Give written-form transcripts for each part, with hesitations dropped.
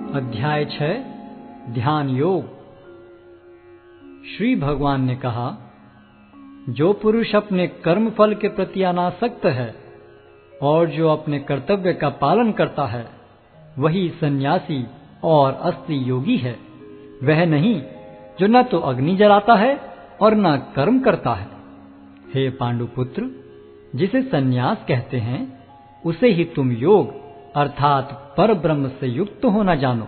अध्याय 6 ध्यान योग। श्री भगवान ने कहा, जो पुरुष अपने कर्म फल के प्रति अनासक्त है और जो अपने कर्तव्य का पालन करता है, वही सन्यासी और असली योगी है। वह नहीं जो न तो अग्नि जलाता है और न कर्म करता है। हे पांडुपुत्र, जिसे सन्यास कहते हैं, उसे ही तुम योग अर्थात पर ब्रह्म से युक्त होना जानो,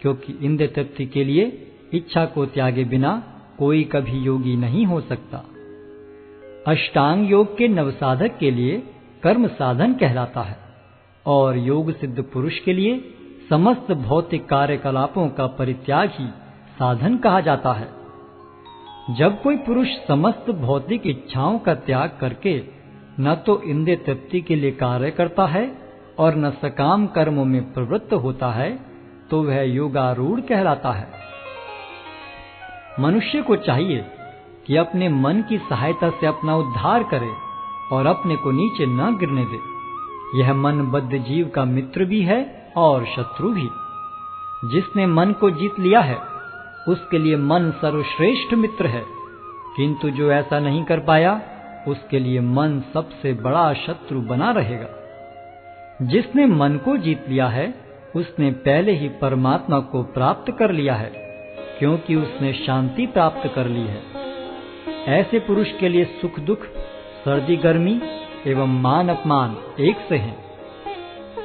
क्योंकि इंद्रिय तृप्ति के लिए इच्छा को त्यागे बिना कोई कभी योगी नहीं हो सकता। अष्टांग योग के नवसाधक के लिए कर्म साधन कहलाता है और योग सिद्ध पुरुष के लिए समस्त भौतिक कार्यकलापों का परित्याग ही साधन कहा जाता है। जब कोई पुरुष समस्त भौतिक इच्छाओं का त्याग करके न तो इंद्रिय तृप्ति के लिए कार्य करता है और न सकाम कर्मों में प्रवृत्त होता है, तो वह योगारूढ़ कहलाता है। मनुष्य को चाहिए कि अपने मन की सहायता से अपना उद्धार करे और अपने को नीचे न गिरने दे। यह मनबद्ध जीव का मित्र भी है और शत्रु भी। जिसने मन को जीत लिया है, उसके लिए मन सर्वश्रेष्ठ मित्र है, किंतु जो ऐसा नहीं कर पाया, उसके लिए मन सबसे बड़ा शत्रु बना रहेगा। जिसने मन को जीत लिया है, उसने पहले ही परमात्मा को प्राप्त कर लिया है, क्योंकि उसने शांति प्राप्त कर ली है। ऐसे पुरुष के लिए सुख दुख, सर्दी गर्मी एवं मान अपमान एक से हैं।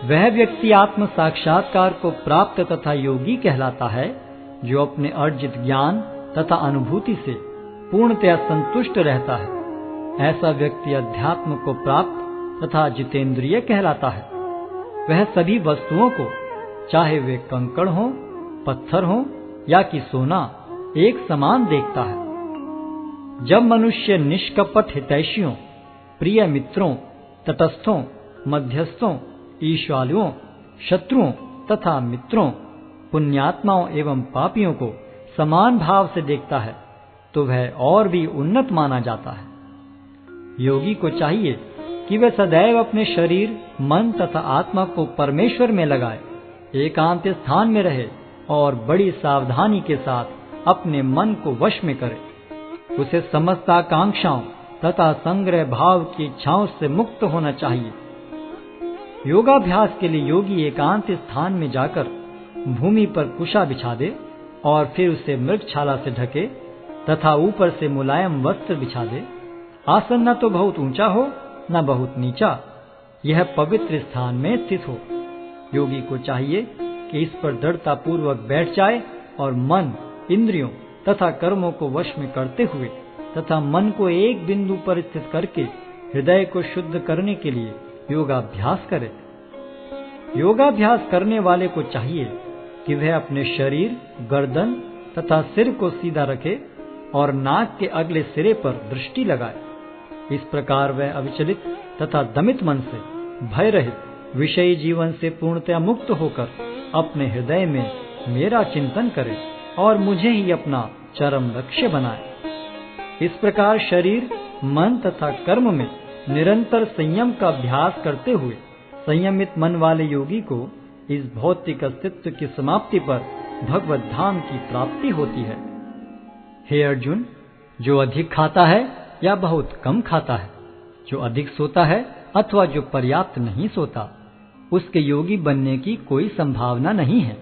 वह व्यक्ति आत्म साक्षात्कार को प्राप्त तथा योगी कहलाता है, जो अपने अर्जित ज्ञान तथा अनुभूति से पूर्णतया संतुष्ट रहता है। ऐसा व्यक्ति अध्यात्म को प्राप्त तथा जितेंद्रिय कहलाता है। वह सभी वस्तुओं को, चाहे वे कंकड़ हो, पत्थर हो या कि सोना, एक समान देखता है। जब मनुष्य निष्कपट हितैषियों, प्रिय मित्रों, तटस्थों, मध्यस्थों, ईश्वालुओं, शत्रुओं तथा मित्रों, पुण्यात्माओं एवं पापियों को समान भाव से देखता है, तो वह और भी उन्नत माना जाता है। योगी को चाहिए कि वह सदैव अपने शरीर, मन तथा आत्मा को परमेश्वर में लगाए, एकांत स्थान में रहे और बड़ी सावधानी के साथ अपने मन को वश में करे। उसे समस्त आकांक्षाओं तथा संग्रह भाव की इच्छाओं से मुक्त होना चाहिए। योगाभ्यास के लिए योगी एकांत स्थान में जाकर भूमि पर कुशा बिछा दे और फिर उसे मृगछाला से ढके तथा ऊपर से मुलायम वस्त्र बिछा दे। आसन न तो बहुत ऊंचा हो न बहुत नीचा, यह पवित्र स्थान में स्थित हो। योगी को चाहिए कि इस पर दृढ़ता पूर्वक बैठ जाए और मन, इंद्रियों तथा कर्मों को वश में करते हुए तथा मन को एक बिंदु पर स्थित करके हृदय को शुद्ध करने के लिए योगाभ्यास करे। योगाभ्यास करने वाले को चाहिए कि वह अपने शरीर, गर्दन तथा सिर को सीधा रखे और नाक के अगले सिरे पर दृष्टि लगाए। इस प्रकार वह अविचलित तथा दमित मन से, भय रहित, विषयी जीवन से पूर्णतया मुक्त होकर अपने हृदय में मेरा चिंतन करे और मुझे ही अपना चरम लक्ष्य बनाए। इस प्रकार शरीर, मन तथा कर्म में निरंतर संयम का अभ्यास करते हुए संयमित मन वाले योगी को इस भौतिक अस्तित्व की समाप्ति पर भगवत धाम की प्राप्ति होती है। हे अर्जुन, जो अधिक खाता है या बहुत कम खाता है, जो अधिक सोता है अथवा जो पर्याप्त नहीं सोता, उसके योगी बनने की कोई संभावना नहीं है।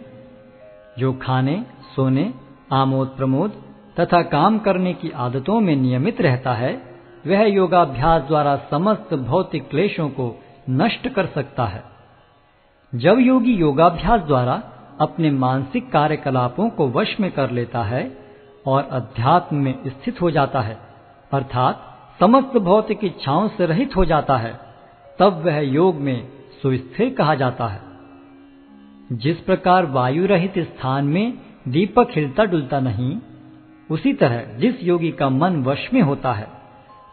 जो खाने, सोने, आमोद प्रमोद तथा काम करने की आदतों में नियमित रहता है, वह योगाभ्यास द्वारा समस्त भौतिक क्लेशों को नष्ट कर सकता है। जब योगी योगाभ्यास द्वारा अपने मानसिक कार्यकलापों को वश में कर लेता है और अध्यात्म में स्थित हो जाता है, अर्थात समस्त भौतिक इच्छाओं से रहित हो जाता है, तब वह योग में सुस्थिर कहा जाता है। जिस प्रकार वायु रहित स्थान में दीपक हिलता डुलता नहीं, उसी तरह जिस योगी का मन वश में होता है,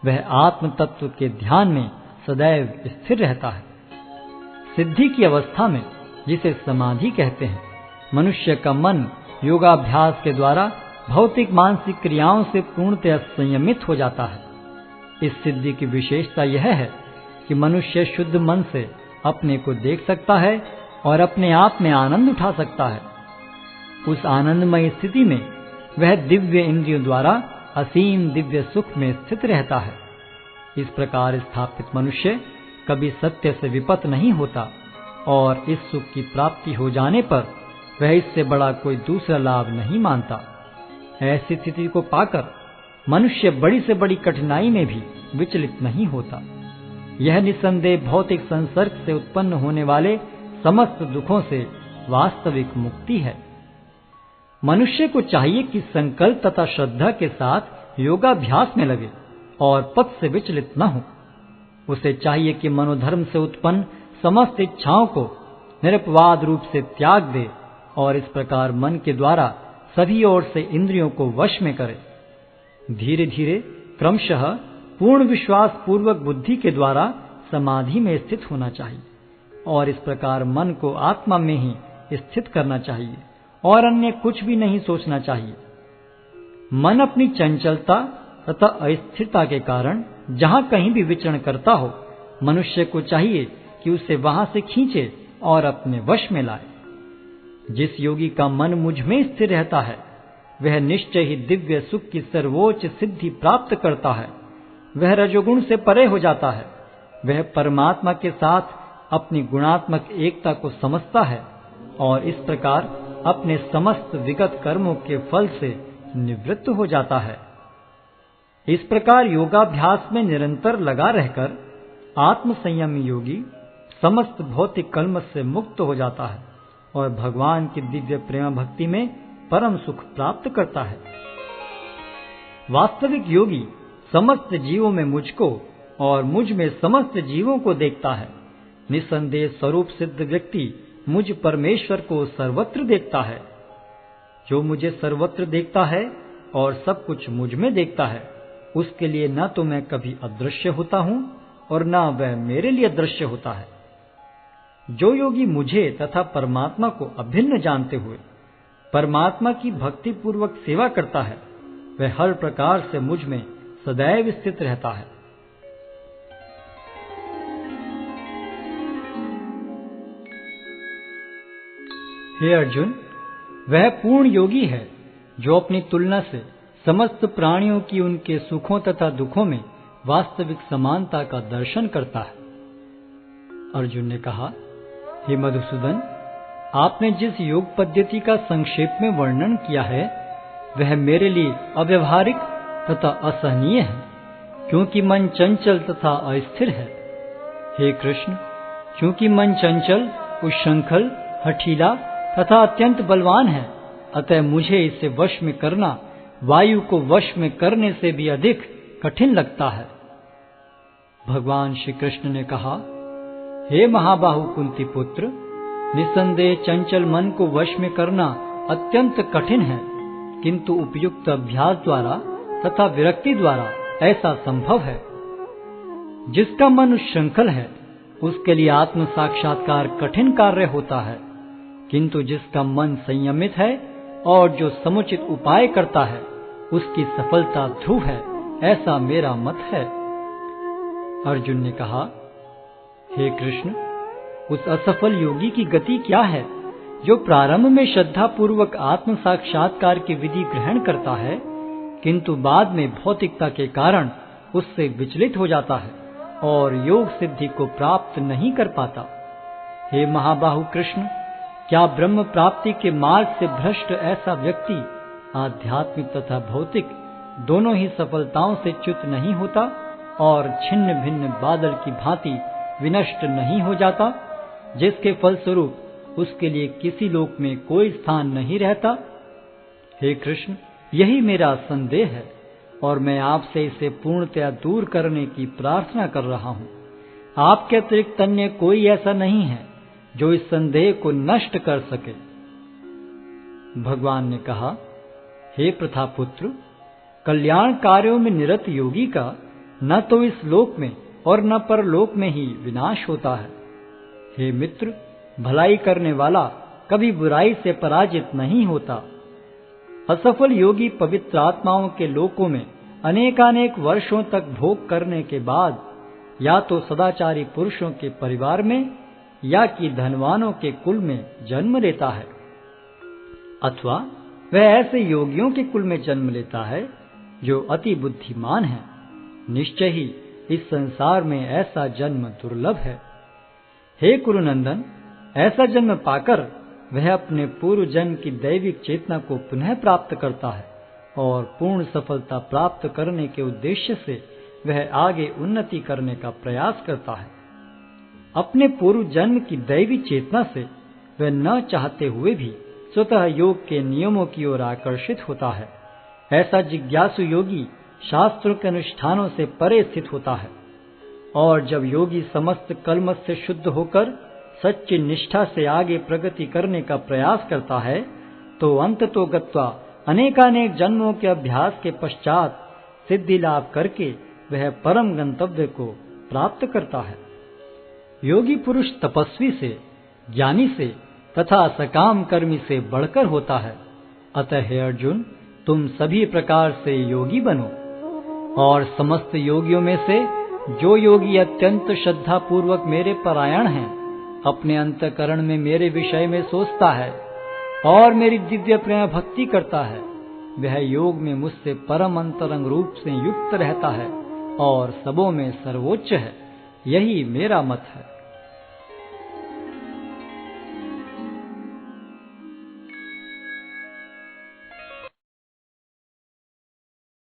वह आत्म तत्व के ध्यान में सदैव स्थिर रहता है। सिद्धि की अवस्था में, जिसे समाधि कहते हैं, मनुष्य का मन योगाभ्यास के द्वारा भौतिक मानसिक क्रियाओं से पूर्णतः संयमित हो जाता है। इस सिद्धि की विशेषता यह है कि मनुष्य शुद्ध मन से अपने को देख सकता है और अपने आप में आनंद उठा सकता है उस आनंदमय स्थिति में वह दिव्य इंद्रियों द्वारा असीम दिव्य सुख में स्थित रहता है। इस प्रकार स्थापित मनुष्य कभी सत्य से विपत नहीं होता और इस सुख की प्राप्ति हो जाने पर वह इससे बड़ा कोई दूसरा लाभ नहीं मानता। ऐसी स्थिति को पाकर मनुष्य बड़ी से बड़ी कठिनाई में भी विचलित नहीं होता। यह निस्संदेह भौतिक संसर्ग से उत्पन्न होने वाले समस्त दुखों से वास्तविक मुक्ति है। मनुष्य को चाहिए कि संकल्प तथा श्रद्धा के साथ योगाभ्यास में लगे और पथ से विचलित न हो। उसे चाहिए कि मनोधर्म से उत्पन्न समस्त इच्छाओं को निरपवाद रूप से त्याग दे और इस प्रकार मन के द्वारा सभी ओर से इंद्रियों को वश में करे। धीरे धीरे क्रमशः पूर्ण विश्वास पूर्वक बुद्धि के द्वारा समाधि में स्थित होना चाहिए और इस प्रकार मन को आत्मा में ही स्थित करना चाहिए और अन्य कुछ भी नहीं सोचना चाहिए। मन अपनी चंचलता तथा अस्थिरता के कारण जहां कहीं भी विचरण करता हो, मनुष्य को चाहिए कि उसे वहां से खींचे और अपने वश में लाए। जिस योगी का मन मुझ में स्थिर रहता है वह निश्चय ही दिव्य सुख की सर्वोच्च सिद्धि प्राप्त करता है। वह रजोगुण से परे हो जाता है। वह परमात्मा के साथ अपनी गुणात्मक एकता को समझता है और इस प्रकार अपने समस्त विगत कर्मों के फल से निवृत्त हो जाता है। इस प्रकार योगाभ्यास में निरंतर लगा रहकर आत्म संयमी योगी समस्त भौतिक कलमश से मुक्त हो जाता है और भगवान की दिव्य प्रेम भक्ति में परम सुख प्राप्त करता है। वास्तविक योगी समस्त जीवों में मुझको और मुझ में समस्त जीवों को देखता है। निस्संदेह स्वरूप सिद्ध व्यक्ति मुझ परमेश्वर को सर्वत्र देखता है। जो मुझे सर्वत्र देखता है और सब कुछ मुझ में देखता है, उसके लिए न तो मैं कभी अदृश्य होता हूं और न वह मेरे लिए दृश्य होता है। जो योगी मुझे तथा परमात्मा को अभिन्न जानते हुए परमात्मा की भक्ति पूर्वक सेवा करता है, वह हर प्रकार से मुझ में सदैव स्थित रहता है। हे अर्जुन, वह पूर्ण योगी है जो अपनी तुलना से समस्त प्राणियों की उनके सुखों तथा दुखों में वास्तविक समानता का दर्शन करता है। अर्जुन ने कहा, हे मधुसूदन, आपने जिस योग पद्धति का संक्षेप में वर्णन किया है वह मेरे लिए अव्यवहारिक तथा असहनीय है, क्योंकि मन चंचल तथा अस्थिर है। हे कृष्ण, क्योंकि मन चंचल, उच्छृंखल, हठीला तथा अत्यंत बलवान है, अतः मुझे इसे वश में करना वायु को वश में करने से भी अधिक कठिन लगता है। भगवान श्री कृष्ण ने कहा, हे महाबाहु कुंती पुत्र, निस्संदेह चंचल मन को वश में करना अत्यंत कठिन है, किंतु उपयुक्त अभ्यास द्वारा तथा विरक्ति द्वारा ऐसा संभव है। जिसका मन उच्छृंखल है उसके लिए आत्म साक्षात्कार कठिन कार्य होता है, किंतु जिसका मन संयमित है और जो समुचित उपाय करता है उसकी सफलता ध्रुव है, ऐसा मेरा मत है। अर्जुन ने कहा, हे कृष्ण, उस असफल योगी की गति क्या है जो प्रारंभ में श्रद्धा पूर्वक आत्म साक्षात्कार की विधि ग्रहण करता है, किंतु बाद में भौतिकता के कारण उससे विचलित हो जाता है और योग सिद्धि को प्राप्त नहीं कर पाता। हे महाबाहु कृष्ण, क्या ब्रह्म प्राप्ति के मार्ग से भ्रष्ट ऐसा व्यक्ति आध्यात्मिक तथा भौतिक दोनों ही सफलताओं से च्युत नहीं होता और छिन्न भिन्न बादल की भांति विनष्ट नहीं हो जाता, जिसके फलस्वरूप उसके लिए किसी लोक में कोई स्थान नहीं रहता? हे कृष्ण, यही मेरा संदेह है और मैं आपसे इसे पूर्णतया दूर करने की प्रार्थना कर रहा हूँ। आपके अतिरिक्त अन्य कोई ऐसा नहीं है जो इस संदेह को नष्ट कर सके। भगवान ने कहा, हे प्रथापुत्र, कल्याण कार्यों में निरत योगी का न तो इस लोक में और न परलोक में ही विनाश होता है। हे मित्र, भलाई करने वाला कभी बुराई से पराजित नहीं होता। असफल योगी पवित्र आत्माओं के लोकों में अनेकानेक वर्षों तक भोग करने के बाद या तो सदाचारी पुरुषों के परिवार में या कि धनवानों के कुल में जन्म लेता है। अथवा वह ऐसे योगियों के कुल में जन्म लेता है जो अति बुद्धिमान है। निश्चय ही इस संसार में ऐसा जन्म दुर्लभ है। हे कुरुनंदन, ऐसा जन्म पाकर वह अपने पूर्व जन्म की दैविक चेतना को पुनः प्राप्त करता है और पूर्ण सफलता प्राप्त करने के उद्देश्य से वह आगे उन्नति करने का प्रयास करता है। अपने पूर्व जन्म की दैवी चेतना से वह न चाहते हुए भी स्वतः योग के नियमों की ओर आकर्षित होता है। ऐसा जिज्ञासु योगी शास्त्रों के अनुष्ठानों से परे स्थित होता है और जब योगी समस्त कलमश से शुद्ध होकर सच्ची निष्ठा से आगे प्रगति करने का प्रयास करता है तो अंततो गत्वा अनेकानेक जन्मों के अभ्यास के पश्चात सिद्धि लाभ करके वह परम गंतव्य को प्राप्त करता है। योगी पुरुष तपस्वी से, ज्ञानी से तथा सकाम कर्मी से बढ़कर होता है। अतः हे अर्जुन, तुम सभी प्रकार से योगी बनो और समस्त योगियों में से जो योगी अत्यंत श्रद्धा पूर्वक मेरे परायण हैं, अपने अंतःकरण में मेरे विषय में सोचता है और मेरी दिव्य प्रेम भक्ति करता है, वह योग में मुझसे परम अंतरंग रूप से युक्त रहता है और सबों में सर्वोच्च है। यही मेरा मत है।